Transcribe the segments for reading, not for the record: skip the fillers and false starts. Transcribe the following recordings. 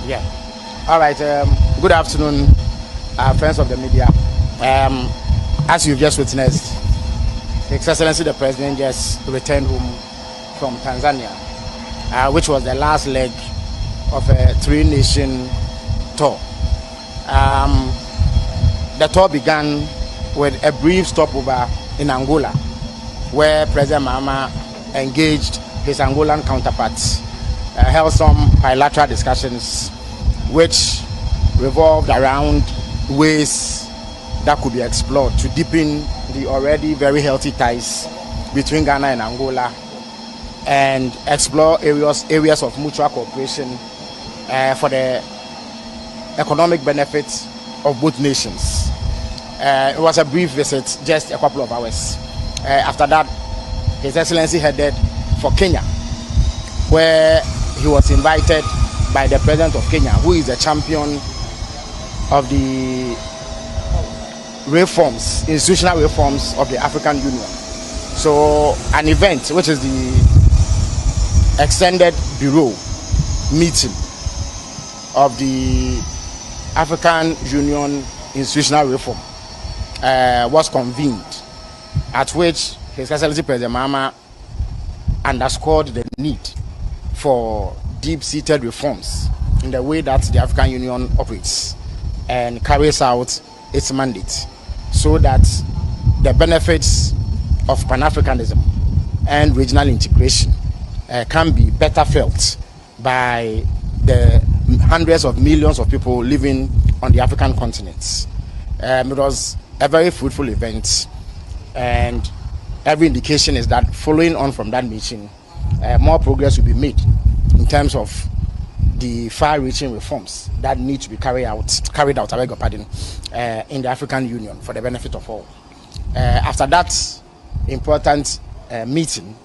Yeah. All right. Good afternoon, friends of the media. As you've just witnessed, His Excellency the President just returned home from Tanzania, which was the last leg of a three-nation tour. The tour began with a brief stopover in Angola, where President Mahama engaged his Angolan counterparts, held some bilateral discussions which revolved around ways that could be explored to deepen the already very healthy ties between Ghana and Angola and explore areas of mutual cooperation for the economic benefits of both nations. It was a brief visit, just a couple of hours. After that, His Excellency headed for Kenya, where he was invited by the President of Kenya, who is a champion of the reforms, institutional reforms of the African Union. So an event, which is the extended bureau meeting of the African Union institutional reform, was convened, at which His Excellency President Mahama underscored the need for deep-seated reforms in the way that the African Union operates and carries out its mandate, so that the benefits of Pan-Africanism and regional integration can be better felt by the hundreds of millions of people living on the African continent. It was a very fruitful event, and every indication is that following on from that meeting, more progress will be made in terms of the far-reaching reforms that need to be carried out, I beg your pardon, in the African Union for the benefit of all. After that important meeting,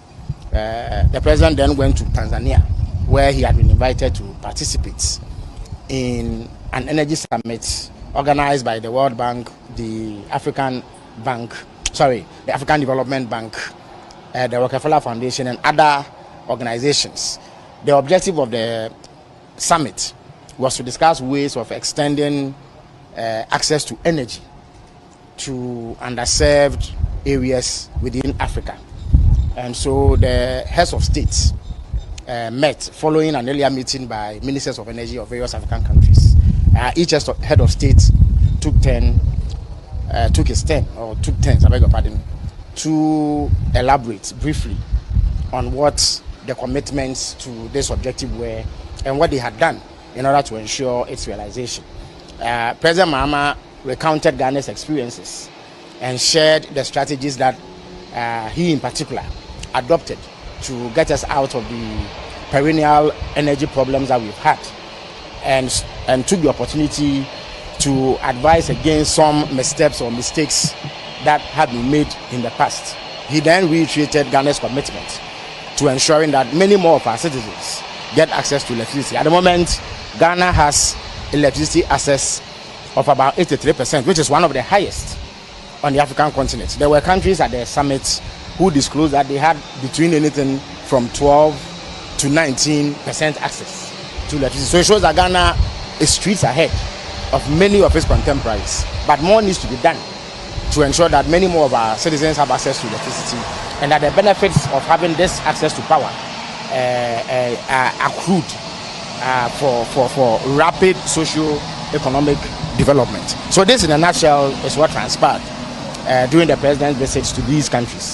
the President then went to Tanzania, where he had been invited to participate in an energy summit organized by the World Bank, the African Development Bank, the Rockefeller Foundation, and other organizations. The objective of the summit was to discuss ways of extending access to energy to underserved areas within Africa. And so the heads of states met following an earlier meeting by ministers of energy of various African countries. Each head of state took turns, I beg your pardon, to elaborate briefly on what the commitments to this objective were and what they had done in order to ensure its realization. President Mahama recounted Ghana's experiences and shared the strategies that he in particular adopted to get us out of the perennial energy problems that we've had, and took the opportunity to advise against some missteps or mistakes that had been made in the past. He then reiterated Ghana's commitment to ensuring that many more of our citizens get access to electricity. At the moment, Ghana has electricity access of about 83%, which is one of the highest on the African continent. There were countries at the summit who disclosed that they had between anything from 12 to 19% access to electricity. So it shows that Ghana is streets ahead of many of its contemporaries. But more needs to be done to ensure that many more of our citizens have access to electricity, and that the benefits of having this access to power are accrued for rapid socio-economic development. So this in a nutshell is what transpired during the President's visits to these countries.